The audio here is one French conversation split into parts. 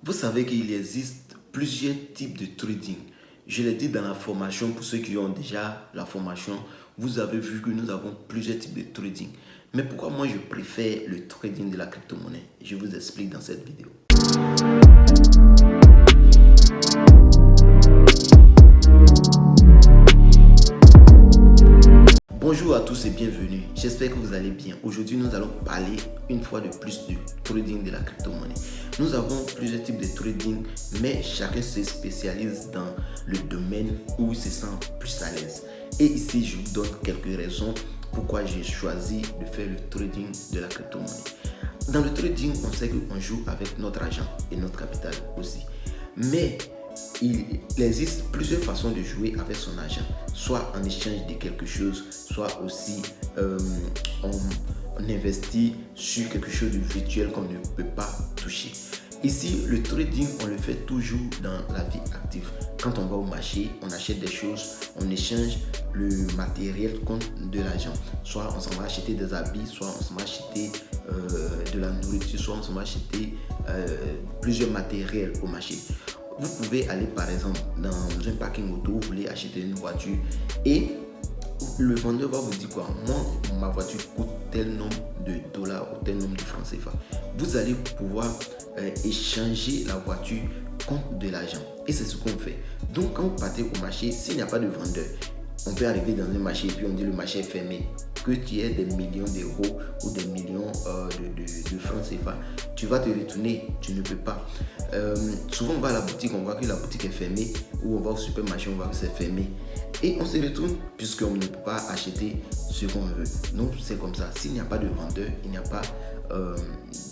Vous savez qu'il existe plusieurs types de trading. Je l'ai dit dans la formation, pour ceux qui ont déjà la formation, vous avez vu que nous avons plusieurs types de trading. Mais pourquoi moi je préfère le trading de la crypto-monnaie? Je vous explique dans cette vidéo. Bonjour à tous et bienvenue, j'espère que vous allez bien. Aujourd'hui nous allons parler une fois de plus du trading de la crypto-monnaie. Nous avons plusieurs types de trading, mais chacun se spécialise dans le domaine où il se sent plus à l'aise. Et ici je vous donne quelques raisons pourquoi j'ai choisi de faire le trading de la crypto-monnaie. Dans le trading, on sait qu'on joue avec notre argent et notre capital aussi. Mais il existe plusieurs façons de jouer avec son argent, soit en échange de quelque chose, soit aussi on investit sur quelque chose de virtuel qu'on ne peut pas toucher. Ici, le trading, on le fait toujours dans la vie active. Quand on va au marché, on achète des choses, on échange le matériel contre de l'argent. Soit on s'en va acheter des habits, soit on s'en va acheter de la nourriture, soit on s'en va acheter plusieurs matériels au marché. Vous pouvez aller par exemple dans un parking auto, vous voulez acheter une voiture et le vendeur va vous dire quoi? Moi, ma voiture coûte tel nombre de dollars ou tel nombre de francs CFA. Vous allez pouvoir échanger la voiture contre de l'argent. Et c'est ce qu'on fait. Donc quand vous partez au marché, s'il n'y a pas de vendeur, on peut arriver dans un marché et puis on dit le marché est fermé. Que tu aies des millions d'euros ou des millions de francs CFA, tu vas te retourner, tu ne peux pas. Souvent on va à la boutique, on voit que la boutique est fermée, ou on va au supermarché, on voit que c'est fermé. Et on se retourne puisqu'on ne peut pas acheter ce qu'on veut. Donc c'est comme ça. S'il n'y a pas de vendeur, il n'y a pas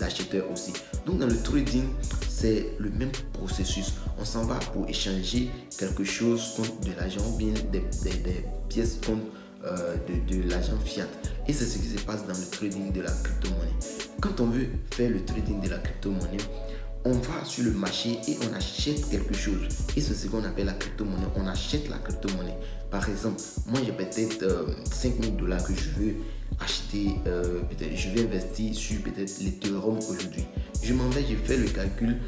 d'acheteur aussi. Donc dans le trading, c'est le même processus. On s'en va pour échanger quelque chose contre de l'argent ou bien des pièces contre de l'argent fiat. Et c'est ce qui se passe dans le trading de la crypto-monnaie. Quand on veut faire le trading de la crypto-monnaie, on va sur le marché et on achète quelque chose. Et c'est ce qu'on appelle la crypto-monnaie. On achète la crypto-monnaie. Par exemple, moi j'ai peut-être 5000 dollars que je veux acheter. Peut-être je vais investir sur peut-être l'Ethereum aujourd'hui. Je m'en vais, je fais le calcul.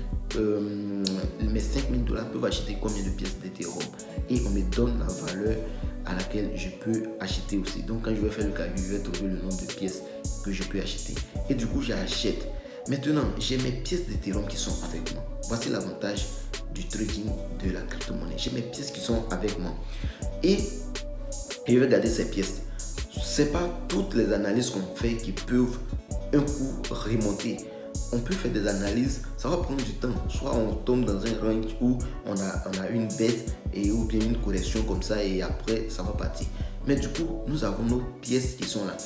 Mes 5000 dollars peuvent acheter combien de pièces d'Ethereum? Et on me donne la valeur à laquelle je peux acheter aussi. Donc quand je vais faire le calcul, je vais trouver le nombre de pièces que je peux acheter. Et du coup, j'achète. Maintenant, j'ai mes pièces d'Ethereum qui sont avec moi. Voici l'avantage du trading de la crypto-monnaie. J'ai mes pièces qui sont avec moi. Et je vais garder ces pièces. Ce n'est pas toutes les analyses qu'on fait qui peuvent un coup remonter. On peut faire des analyses, ça va prendre du temps. Soit on tombe dans un range où on a une baisse ou bien une correction comme ça et après ça va partir. Mais du coup, nous avons nos pièces qui sont là.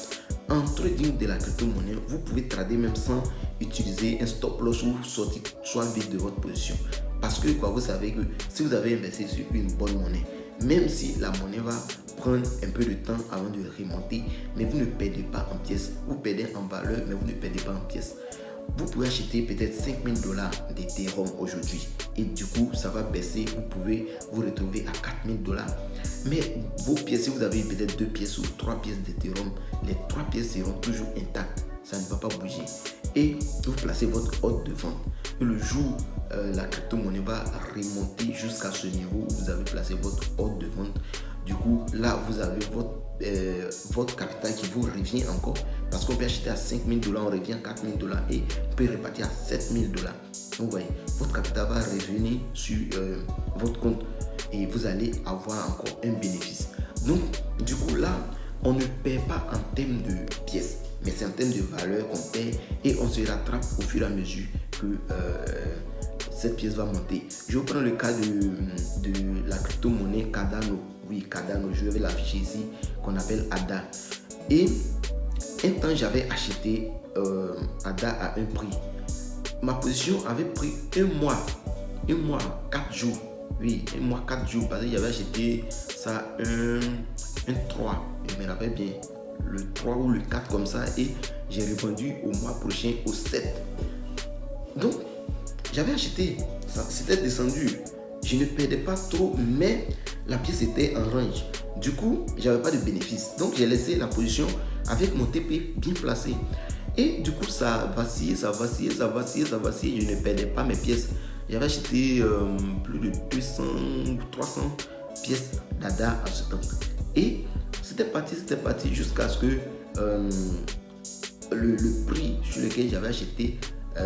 En trading de la crypto-monnaie, vous pouvez trader même sans utiliser un stop loss ou sortir soit vite de votre position. Parce que quoi, vous savez que si vous avez investi sur une bonne monnaie, même si la monnaie va prendre un peu de temps avant de remonter, mais vous ne perdez pas en pièces. Vous perdez en valeur, mais vous ne perdez pas en pièces. Vous pouvez acheter peut-être 5000 dollars d'Ethereum aujourd'hui et du coup ça va baisser, vous pouvez vous retrouver à 4000 dollars. Mais vos pièces, si vous avez peut-être 2 pièces ou 3 pièces d'Ethereum, les 3 pièces seront toujours intactes, ça ne va pas bouger. Et vous placez votre ordre de vente. Et le jour la crypto-monnaie va remonter jusqu'à ce niveau où vous avez placé votre ordre de vente, du coup là vous avez votre capital qui vous revient encore, parce qu'on peut acheter à 5000 dollars, on revient à 4000 dollars et on peut repartir à 7000 dollars. Donc vous voyez, votre capital va revenir sur votre compte et vous allez avoir encore un bénéfice. Donc du coup là, on ne perd pas en termes de pièces, mais c'est en termes de valeur qu'on perd et on se rattrape au fur et à mesure que cette pièce va monter. Je vais prendre le cas de la crypto-monnaie Cardano. Oui, Cardano, je vais l'afficher ici, qu'on appelle ADA. Et un temps, j'avais acheté ADA à un prix. Ma position avait pris un mois, 4 jours. Oui, un mois, 4 jours, parce que j'avais acheté ça un 3, je me rappelle bien, le 3 ou le 4 comme ça, et j'ai revendu au mois prochain au 7. Donc, j'avais acheté, ça c'était descendu. Je ne perdais pas trop, mais la pièce était en range. Du coup, j'avais pas de bénéfice. Donc, j'ai laissé la position avec mon TP bien placé. Et du coup, ça vacillait. Je ne perdais pas mes pièces. J'avais acheté plus de 200 ou 300 pièces d'ADA à ce temps. Et c'était parti jusqu'à ce que le prix sur lequel j'avais acheté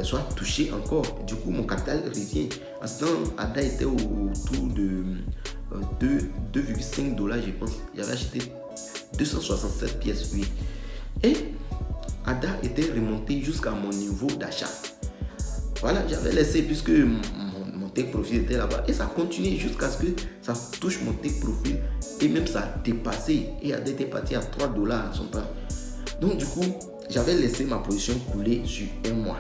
soit touché encore. Du coup, mon capital revient. À ce temps, ADA était autour de 2,5 $, je pense. J'avais acheté 267 pièces, oui. Et ADA était remonté jusqu'à mon niveau d'achat. Voilà, j'avais laissé puisque mon take profit était là-bas. Et ça a continué jusqu'à ce que ça touche mon take profit. Et même ça a dépassé. Et ADA était parti à 3 $ à son temps. Donc du coup, j'avais laissé ma position couler sur un mois.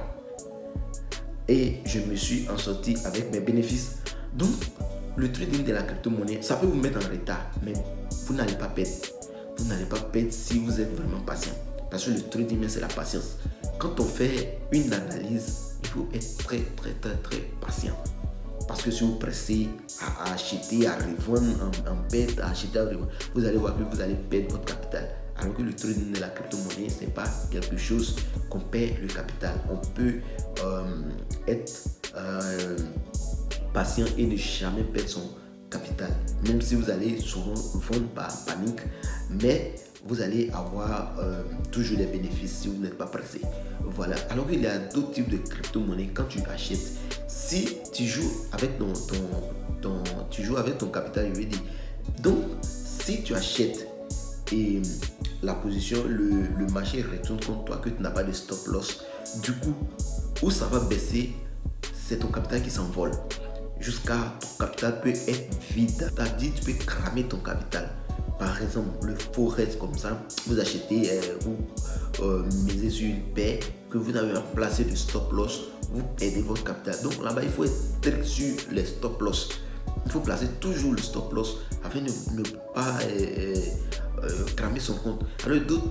Et je me suis en sorti avec mes bénéfices. Donc, le trading de la crypto-monnaie, ça peut vous mettre en retard, mais vous n'allez pas perdre. Vous n'allez pas perdre si vous êtes vraiment patient. Parce que le trading, c'est la patience. Quand on fait une analyse, il faut être très patient. Parce que si vous pressez à acheter, à revendre en perte, à acheter, à revendre, vous allez voir que vous allez perdre votre capital. Alors que le trading de la crypto-monnaie, ce n'est pas quelque chose qu'on perd le capital. On peut être patient et ne jamais perdre son capital. Même si vous allez souvent vendre par panique, mais vous allez avoir toujours des bénéfices si vous n'êtes pas pressé. Voilà. Alors qu'il y a d'autres types de crypto-monnaies. Quand tu achètes, si tu joues avec ton capital, je veux dire. Donc, si tu achètes et la position, le marché retourne contre toi, que tu n'as pas de stop loss, du coup, où ça va baisser, c'est ton capital qui s'envole. Jusqu'à ton capital peut être vide. C'est-à-dire, tu peux cramer ton capital. Par exemple, le forex comme ça, vous achetez, vous misez sur une paire que vous n'avez pas placé de stop loss, vous perdez votre capital. Donc là-bas, il faut être strict sur les stop loss. Il faut placer toujours le stop loss afin de ne pas cramer son compte. Alors d'autres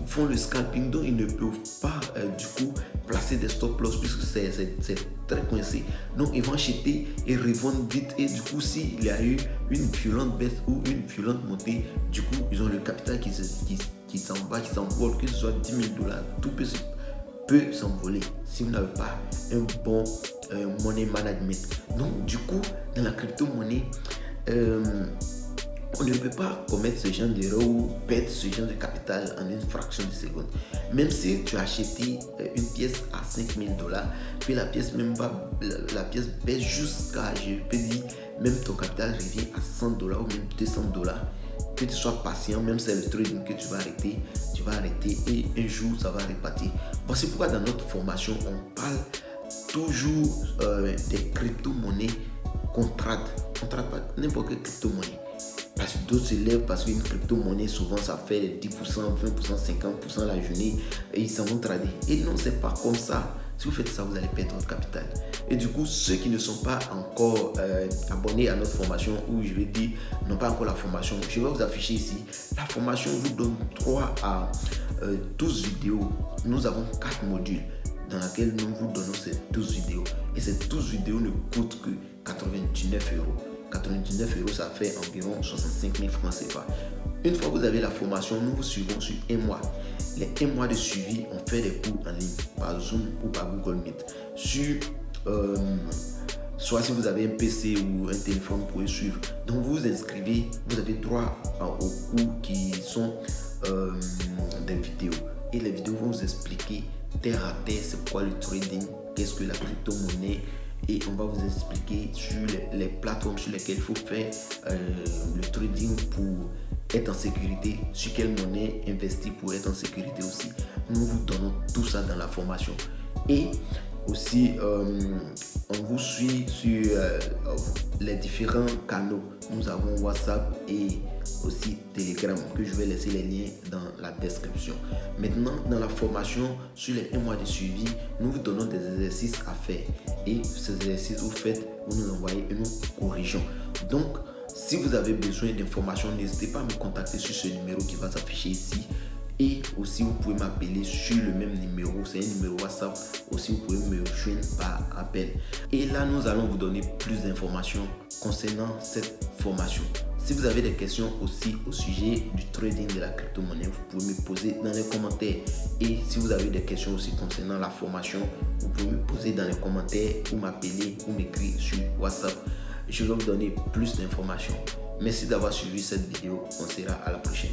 font le scalping, donc ils ne peuvent pas du coup placer des stop loss puisque c'est très coincé. Donc ils vont acheter et revendre vite, et du coup s'il y a eu une violente baisse ou une violente montée, du coup ils ont le capital qui s'envole, que ce soit 10 000 $, tout peut s'envoler si vous n'avez pas un bon money management. Donc du coup dans la crypto-monnaie, on ne peut pas commettre ce genre d'erreur ou perdre ce genre de capital en une fraction de seconde. Même si tu as acheté une pièce à 5 000 $, puis la pièce baisse jusqu'à, je peux dire, même ton capital revient à 100 $ ou même 200 $. Que tu sois patient, même si c'est le trading que tu vas arrêter et un jour ça va repartir. Voici pourquoi dans notre formation, on parle toujours des crypto-monnaies qu'on trade. On ne trade pas n'importe quelle crypto-monnaie. Parce que d'autres se lèvent parce qu'une crypto-monnaie, souvent ça fait 10%, 20%, 50% la journée et ils s'en vont trader. Et non, c'est pas comme ça. Si vous faites ça, vous allez perdre votre capital. Et du coup, ceux qui ne sont pas encore abonnés à notre formation, ou je vais dire, n'ont pas encore la formation, je vais vous afficher ici. La formation vous donne 3 à 12 vidéos. Nous avons 4 modules dans lesquels nous vous donnons ces 12 vidéos. Et ces 12 vidéos ne coûtent que 99 €. 99 €, ça fait environ 65 000 francs CFA. Une fois que vous avez la formation, nous vous suivons sur un mois. Les 1 mois de suivi, on fait des cours en ligne par Zoom ou par Google Meet. Soit si vous avez un PC ou un téléphone, vous pouvez suivre. Donc vous vous inscrivez, vous avez droit aux cours qui sont des vidéos. Et les vidéos vont vous expliquer terre à terre c'est quoi le trading, qu'est-ce que la crypto-monnaie. Et on va vous expliquer sur les plateformes sur lesquelles il faut faire le trading pour être en sécurité, sur quelle monnaie investir pour être en sécurité aussi. Nous vous donnons tout ça dans la formation. Et aussi, on vous suit sur les différents canaux. Nous avons WhatsApp et aussi Telegram, que je vais laisser les liens dans la description. Maintenant, dans la formation, sur les 1 mois de suivi, nous vous donnons des exercices à faire. Et ces exercices, vous faites, vous nous envoyez et nous corrigeons. Donc, si vous avez besoin d'informations, n'hésitez pas à me contacter sur ce numéro qui va s'afficher ici. Et aussi, vous pouvez m'appeler sur le même numéro. C'est un numéro WhatsApp. Aussi, vous pouvez me joindre par appel. Et là, nous allons vous donner plus d'informations concernant cette formation. Si vous avez des questions aussi au sujet du trading de la crypto-monnaie, vous pouvez me poser dans les commentaires. Et si vous avez des questions aussi concernant la formation, vous pouvez me poser dans les commentaires ou m'appeler ou m'écrire sur WhatsApp. Je vais vous donner plus d'informations. Merci d'avoir suivi cette vidéo. On se verra à la prochaine.